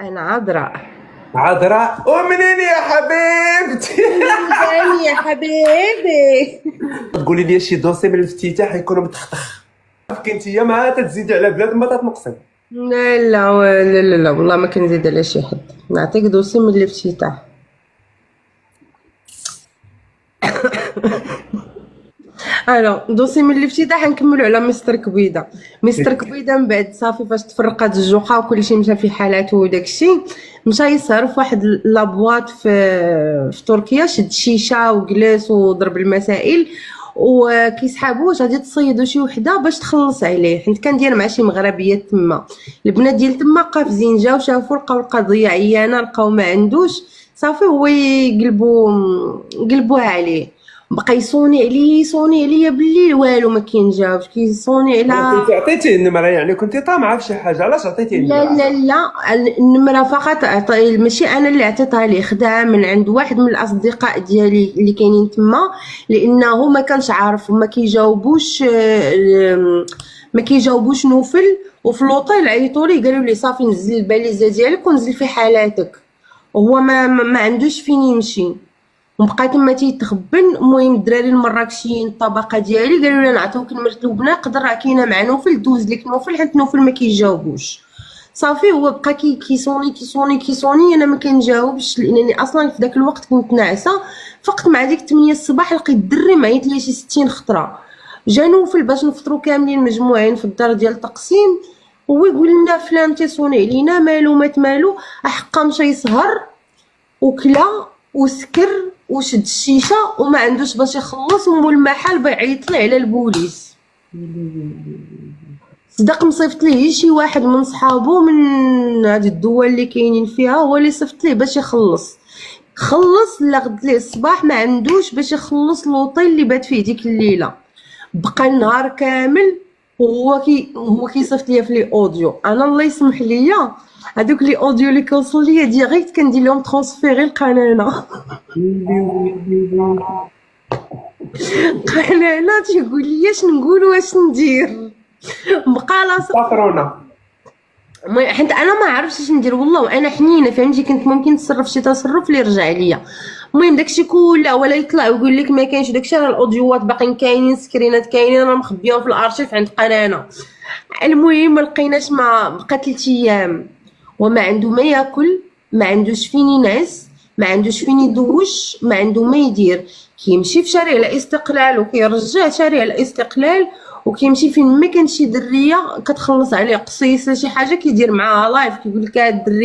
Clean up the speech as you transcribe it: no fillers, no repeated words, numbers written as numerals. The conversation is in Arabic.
انا عذراء. عذراء ومنين يا حبيبتي؟ منين يا حبيبي؟ تقولي لي شي دوسي من الافتتاح يكون متختخ. كنت هي ما تزيد على بلاد ما تتنقصي. لا لا لا لا, لا والله ما كنزيد على شي حد. نعطيك دوسي من الافتتاح. دوسي من الافتتاح نكملوا على مستر كبيده. مستر كبيده من بعد صافي فاش تفرقات الجوقه وكلشي مشى في حالاته وداكشي، مشى يسهر في واحد لابواط في تركيا، شد شيشه وجلس وضرب المسائل وكيسحابو واش غادي تصيدوا شي وحده باش تخلص عليه، حيت كان داير مع شي مغربيات تما. البنات ديال تما قافزين جاو شافوا لقاو القضيه عيانه، لقاو ما عندوش، صافي هو قلبوها عليه، بقى يصوني عليا بالليل والو ما كينجاوبش، كيصوني على كنت عطيتيه النمره يعني كنت طامعه في شي حاجه، علاش عطيتيه لا النمره؟ لا لا النمره فقط ماشي انا اللي عطيتها ليه، خداها من عند واحد من الاصدقاء ديالي اللي كاينين تما، لانه ما كانش عارف وما كيجاوبوش نوفل. وفي لوطيل عيطوا ليه قالوا لي صافي نزل الباليزه ديالك ونزل في حالاتك، وهو ما عندوش فين يمشي وبقى تما تيتخبن. المهم الدراري المراكشيين الطبقه ديالي قالوا لي نعطيوك نمرة لبنى، قدر راه كاينه مع نوفل دوز لك نوفل، حيت نوفل ما كيجاوبوش. صافي هو بقى كيصوني انا ما كنجاوبش، لانني اصلا في داك الوقت كنت ناعسه. فقت مع ديك 8 الصباح لقيت الدري معيط ليا شي 60 خطره. جا نوفل باش نفطروا كاملين مجموعين في الدار ديال التقسيم، هو يقول لنا فلان تيصوني علينا، مالو مات مالو، احقا مشى يسهر وكلا وسكر وشد الشيشه وما عندوش باش يخلص، ومول المحل بيعيط ليه على البوليس. صدق مصيفط ليه شي واحد من صحابو من هاد الدول اللي كاينين فيها، هو اللي صيفط ليه باش يخلص. لا غد ليه الصباح ما عندوش باش يخلص لوطيل اللي بات فيه ديك الليله، بقى النهار كامل هو كيصيفط ليا في لي اوديو. انا الله يسمح ليا هذوك لي اوديو اللي كيوصل ليا ديريكت كندير لهم ترانسفيري القناه. قناه تيقول لي اش نقول واش ندير، بقى لا فاكرونا حيت انا ما عرفتش اش ندير والله، وانا حنينه فهمتي، كنت ممكن نتصرف شي تصرف اللي يرجع ليا. المهم داكشي كله ولا يطلع ويقول لك ما كاينش داكشي، راه الاوديوات باقيين كاينين، سكرينات كاينين، راه مخبيهم في الارشيف عند قناه. المهم ما لقيناش، ما بقى 3 ايام وما عنده ما ياكل، ما عندوش فين ينعس، ما عندوش فين يدوش، ما عنده ما يدير. كيمشي في شارع الاستقلال وكيرجع شارع الاستقلال، وكيمشي فين ما كان شي دريه كتخلص عليه قصيصه شي حاجه كيدير معاها لايف، كيقول لك هاد الدريه